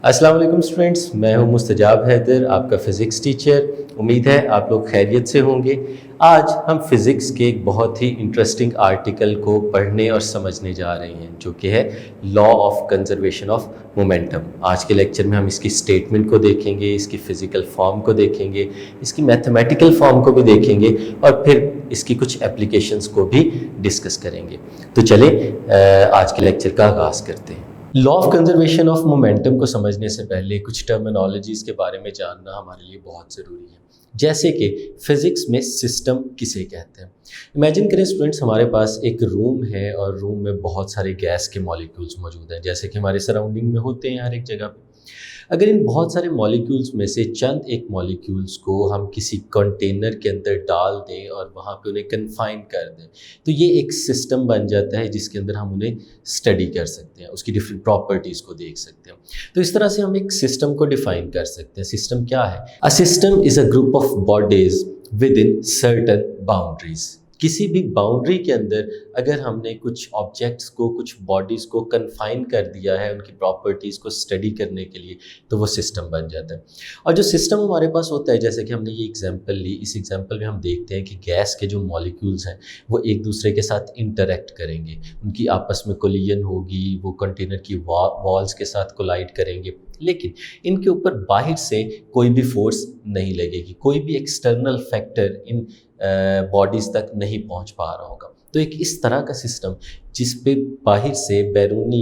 अस्सलाम वालेकुम स्टूडेंट्स, मैं हूं मुस्तजाब हैदर, आपका फ़िज़िक्स टीचर। उम्मीद है आप लोग खैरियत से होंगे। आज हम फ़िज़िक्स के एक बहुत ही इंटरेस्टिंग आर्टिकल को पढ़ने और समझने जा रहे हैं, जो कि है law of conservation of momentum. आज के लेक्चर में हम इसकी स्टेटमेंट को देखेंगे, इसकी फ़िज़िकल फॉर्म को देखेंगे, इसकी मैथमेटिकल फॉर्म को भी देखेंगे और फिर इसकी कुछ एप्लीकेशंस को भी डिस्कस करेंगे। तो चलें आज के लेक्चर का आगाज़ करते हैं। Law of conservation of momentum को समझने से पहले कुछ टर्मिनोलॉजीज़ के बारे में जानना हमारे लिए बहुत ज़रूरी है। जैसे कि फिज़िक्स में सिस्टम किसे कहते हैं। इमेजिन करें स्टूडेंट्स, हमारे पास एक रूम है और रूम में बहुत सारे गैस के मॉलिक्यूल्स मौजूद हैं, जैसे कि हमारे सराउंडिंग में होते हैं हर एक जगह पे। अगर इन बहुत सारे मॉलिक्यूल्स में से चंद एक मॉलिक्यूल्स को हम किसी कंटेनर के अंदर डाल दें और वहाँ पे उन्हें कन्फाइन कर दें, तो ये एक सिस्टम बन जाता है जिसके अंदर हम उन्हें स्टडी कर सकते हैं, उसकी डिफरेंट प्रॉपर्टीज़ को देख सकते हैं। तो इस तरह से हम एक सिस्टम को डिफाइन कर सकते हैं। सिस्टम क्या है? A system is a group of bodies with in certain boundaries. किसी भी बाउंड्री के अंदर अगर हमने कुछ ऑब्जेक्ट्स को, कुछ बॉडीज़ को कन्फाइन कर दिया है उनकी प्रॉपर्टीज़ को स्टडी करने के लिए, तो वो सिस्टम बन जाता है। और जो सिस्टम हमारे पास होता है, जैसे कि हमने ये एग्जांपल ली, इस एग्जांपल में हम देखते हैं कि गैस के जो मॉलिक्यूल्स हैं वो एक दूसरे के साथ इंटरेक्ट करेंगे, उनकी आपस में कोलिजन होगी, वो कंटेनर की वॉल्स के साथ कोलाइड करेंगे, लेकिन इनके ऊपर बाहर से कोई भी फोर्स नहीं लगेगी, कोई भी एक्सटर्नल फैक्टर इन बॉडीज़ तक नहीं पहुंच पा रहा होगा। तो एक इस तरह का सिस्टम जिस पे बाहर से बैरूनी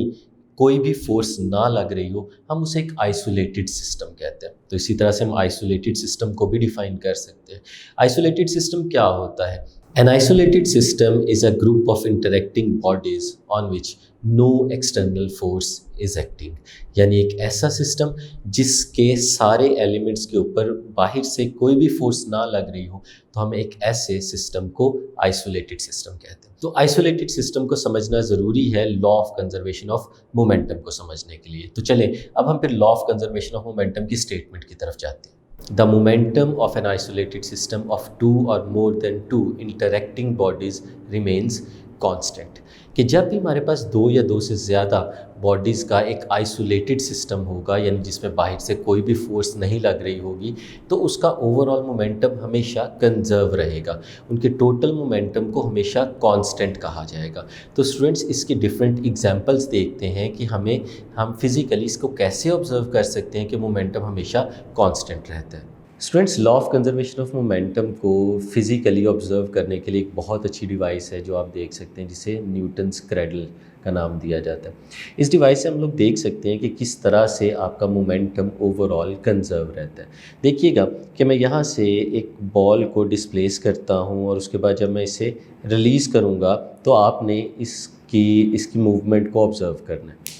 कोई भी फोर्स ना लग रही हो, हम उसे एक आइसोलेटेड सिस्टम कहते हैं। तो इसी तरह से हम आइसोलेटेड सिस्टम को भी डिफाइन कर सकते हैं। आइसोलेटेड सिस्टम क्या होता है? An isolated system is a group of interacting bodies on which no external force is acting। यानी एक ऐसा सिस्टम जिसके सारे एलिमेंट्स के ऊपर बाहर से कोई भी फोर्स ना लग रही हो, तो हम एक ऐसे सिस्टम को आइसोलेटेड सिस्टम कहते हैं। तो आइसोलेटेड सिस्टम को समझना ज़रूरी है law of conservation of momentum को समझने के लिए। तो चलें अब हम फिर law of conservation of momentum की स्टेटमेंट की तरफ जाते हैं। The momentum of an isolated system of two or more than two interacting bodies remains constant। कि जब भी हमारे पास दो या दो से ज़्यादा बॉडीज़ का एक आइसोलेटेड सिस्टम होगा, यानी जिसमें बाहर से कोई भी फोर्स नहीं लग रही होगी, तो उसका ओवरऑल मोमेंटम हमेशा कंजर्व रहेगा, उनके टोटल मोमेंटम को हमेशा कांस्टेंट कहा जाएगा। तो स्टूडेंट्स, इसकी डिफरेंट एग्जांपल्स देखते हैं कि हम फिज़िकली इसको कैसे ऑब्जर्व कर सकते हैं कि मोमेंटम हमेशा कांस्टेंट रहता है। Students, law of conservation of momentum को फिज़िकली ऑब्जर्व करने के लिए एक बहुत अच्छी डिवाइस है जो आप देख सकते हैं, जिसे न्यूटन्स क्रेडल का नाम दिया जाता है। इस डिवाइस से हम लोग देख सकते हैं कि किस तरह से आपका मोमेंटम ओवरऑल कंजर्व रहता है। देखिएगा कि मैं यहाँ से एक बॉल को डिस्प्लेस करता हूँ और उसके बाद जब मैं इसे रिलीज़ करूँगा तो आपने इसकी मूवमेंट को ऑब्ज़र्व करना है।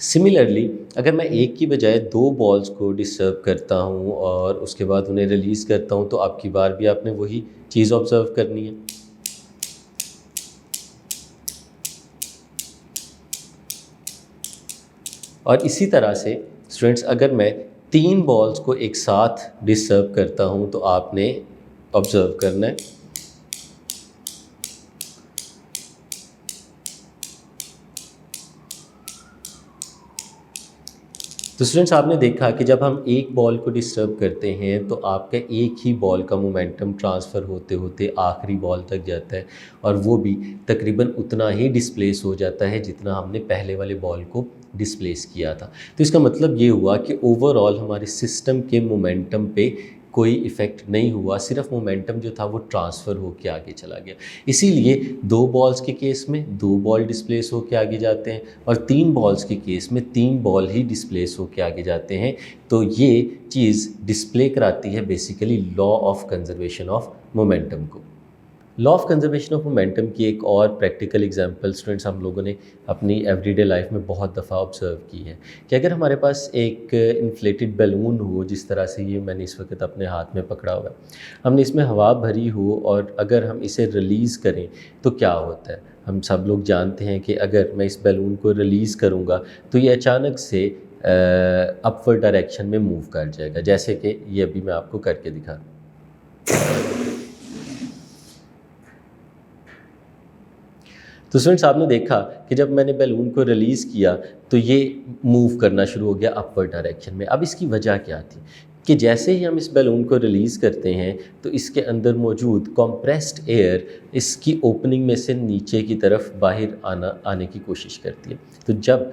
सिमिलरली, अगर मैं एक की बजाय दो बॉल्स को डिस्टर्ब करता हूँ और उसके बाद उन्हें रिलीज़ करता हूँ, तो आपकी बार भी आपने वही चीज़ ऑब्ज़र्व करनी है। और इसी तरह से स्टूडेंट्स, अगर मैं तीन बॉल्स को एक साथ डिस्टर्ब करता हूँ तो आपने ऑब्ज़र्व करना है। तो स्टूडेंट्स, आपने देखा कि जब हम एक बॉल को डिस्टर्ब करते हैं तो आपका एक ही बॉल का मोमेंटम ट्रांसफ़र होते होते आखिरी बॉल तक जाता है और वो भी तकरीबन उतना ही डिस्प्लेस हो जाता है जितना हमने पहले वाले बॉल को डिस्प्लेस किया था। तो इसका मतलब ये हुआ कि ओवरऑल हमारे सिस्टम के मोमेंटम पे कोई इफ़ेक्ट नहीं हुआ, सिर्फ मोमेंटम जो था वो ट्रांसफ़र होकर आगे चला गया। इसीलिए दो बॉल्स के केस में दो बॉल डिस्प्लेस होकर आगे जाते हैं और तीन बॉल्स के केस में तीन बॉल ही डिस्प्लेस होकर आगे जाते हैं। तो ये चीज़ डिस्प्ले कराती है basically law of conservation of momentum को। Law of conservation of momentum की एक और प्रैक्टिकल एग्जांपल स्टूडेंट्स हम लोगों ने अपनी एवरीडे लाइफ में बहुत दफ़ा ऑब्जर्व की है कि अगर हमारे पास एक इन्फ्लेटेड बैलून हो, जिस तरह से ये मैंने इस वक्त अपने हाथ में पकड़ा हुआ है, हमने इसमें हवा भरी हो और अगर हम इसे रिलीज़ करें तो क्या होता है। हम सब लोग जानते हैं कि अगर मैं इस बैलून को रिलीज़ करूँगा तो ये अचानक से अपवर्ड डायरेक्शन में मूव कर जाएगा, जैसे कि ये अभी मैं आपको करके दिखा रहा हूँ। तो स्टूडेंट्स आपने देखा कि जब मैंने बैलून को रिलीज़ किया तो ये मूव करना शुरू हो गया अपवर्ड डायरेक्शन में। अब इसकी वजह क्या थी कि जैसे ही हम इस बैलून को रिलीज़ करते हैं तो इसके अंदर मौजूद कंप्रेस्ड एयर इसकी ओपनिंग में से नीचे की तरफ बाहर आने की कोशिश करती है। तो जब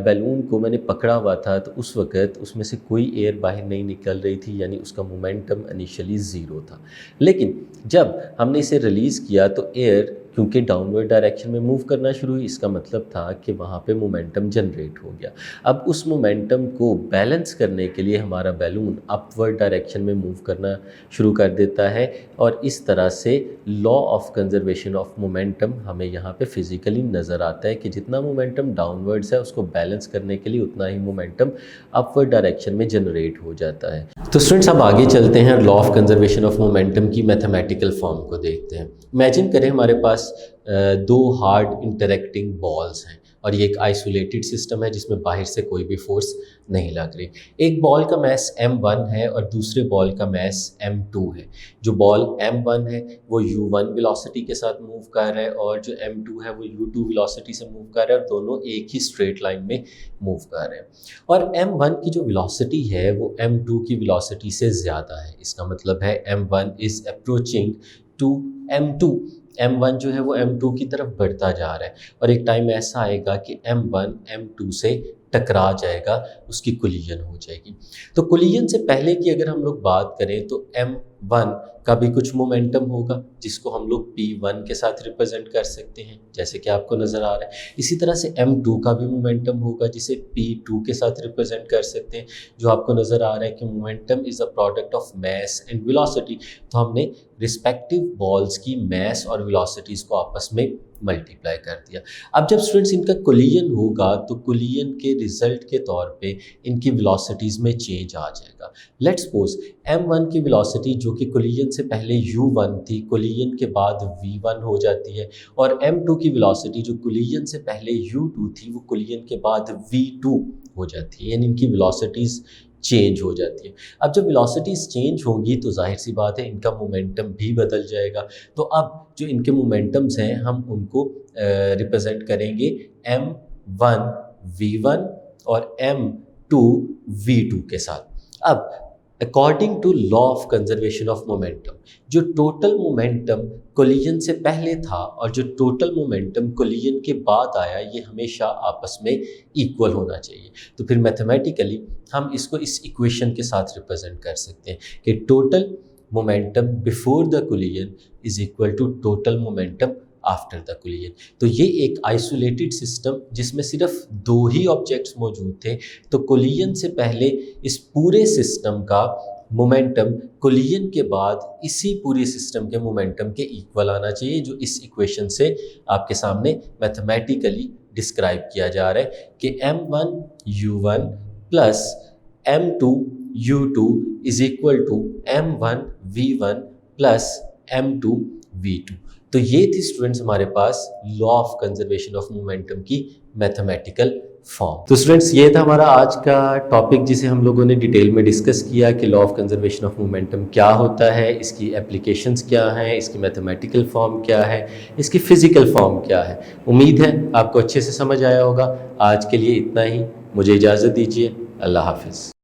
बैलून को मैंने पकड़ा हुआ था तो उस वक़्त उसमें से कोई एयर बाहर नहीं निकल रही थी, यानी उसका मोमेंटम इनिशियली ज़ीरो था। लेकिन जब हमने इसे रिलीज़ किया तो एयर क्योंकि डाउनवर्ड डायरेक्शन में मूव करना शुरू हुई, इसका मतलब था कि वहाँ पे मोमेंटम जनरेट हो गया। अब उस मोमेंटम को बैलेंस करने के लिए हमारा बैलून अपवर्ड डायरेक्शन में मूव करना शुरू कर देता है और इस तरह से law of conservation of momentum हमें यहाँ पे फिज़िकली नज़र आता है कि जितना मोमेंटम डाउनवर्ड्स है उसको बैलेंस करने के लिए उतना ही मोमेंटम अपवर्ड डायरेक्शन में जनरेट हो जाता है। तो स्टूडेंट्स अब आगे चलते हैं, law of conservation of momentum की मैथमेटिकल फॉर्म को देखते हैं। इमेजिन करें हमारे पास दो हार्ड इंटरेक्टिंग बॉल्स हैं और ये एक आइसोलेटेड सिस्टम है जिसमें बाहर से कोई भी फोर्स नहीं लग रही। एक बॉल का मास m1 है और दूसरे बॉल का मास m2 है। जो बॉल m1 है वो u1 वेलोसिटी के साथ मूव कर रहा है और जो m2 है वो u2 वेलोसिटी से मूव कर रहा है और दोनों एक ही स्ट्रेट लाइन में मूव कर रहे हैं। और m1 की जो वेलोसिटी है वो m2 की वेलोसिटी से ज़्यादा है। इसका मतलब है m1 is approaching to m2। m1 जो है वो m2 की तरफ बढ़ता जा रहा है और एक टाइम ऐसा आएगा कि m1 m2 से टकरा जाएगा, उसकी कोलिजन हो जाएगी। तो कोलिजन से पहले की अगर हम लोग बात करें तो m1 का भी कुछ मोमेंटम होगा जिसको हम लोग p1 के साथ रिप्रेजेंट कर सकते हैं, जैसे कि आपको नज़र आ रहा है। इसी तरह से m2 का भी मोमेंटम होगा जिसे p2 के साथ रिप्रेजेंट कर सकते हैं, जो आपको नज़र आ रहा है कि momentum is a product of mass and velocity. तो हमने रिस्पेक्टिव बॉल्स की मास और वेलोसिटीज़ को आपस में मल्टीप्लाई कर दिया। अब जब स्टूडेंट्स इनका कोलिजन होगा तो कोलिजन के रिजल्ट के तौर पे इनकी वेलोसिटीज़ में चेंज आ जाएगा। लेट्स सपोज m1 की वेलोसिटी जो कि कोलिजन से पहले u1 थी, कोलिजन के बाद v1 हो जाती है और m2 की वेलोसिटी जो कोलिजन से पहले u2 थी वो कोलिजन के बाद v2 हो जाती है, यानी इनकी वेलोसिटीज़ चेंज हो जाती है। अब जब वेलोसिटीज़ चेंज होंगी तो जाहिर सी बात है इनका मोमेंटम भी बदल जाएगा। तो अब जो इनके मोमेंटम्स हैं हम उनको रिप्रेजेंट करेंगे m1 v1 और m2 v2 के साथ। अब according to law of conservation of momentum, जो टोटल मोमेंटम कोलिजन से पहले था और जो टोटल मोमेंटम कोलिजन के बाद आया ये हमेशा आपस में इक्वल होना चाहिए। तो फिर मैथमेटिकली हम इसको इस इक्वेशन के साथ रिप्रेजेंट कर सकते हैं कि total momentum before the collision is equal to total momentum after the collision. तो ये एक आइसोलेटेड सिस्टम जिसमें सिर्फ दो ही ऑब्जेक्ट्स मौजूद थे, तो कोलिजन से पहले इस पूरे सिस्टम का मोमेंटम कोलिजन के बाद इसी पूरे सिस्टम के मोमेंटम के इक्वल आना चाहिए, जो इस इक्वेशन से आपके सामने मैथमेटिकली डिस्क्राइब किया जा रहा है कि m1 u1 plus m2 u2 is equal to m1 v1 plus m2 v2। तो ये थी स्टूडेंट्स हमारे पास law of conservation of momentum की मैथमेटिकल फॉर्म। तो स्टूडेंट्स ये था हमारा आज का टॉपिक जिसे हम लोगों ने डिटेल में डिस्कस किया कि law of conservation of momentum क्या होता है, इसकी एप्लीकेशंस क्या हैं, इसकी मैथमेटिकल फॉर्म क्या है, इसकी फ़िज़िकल फॉर्म क्या है। उम्मीद है आपको अच्छे से समझ आया होगा। आज के लिए इतना ही, मुझे इजाज़त दीजिए। अल्लाह हाफिज़।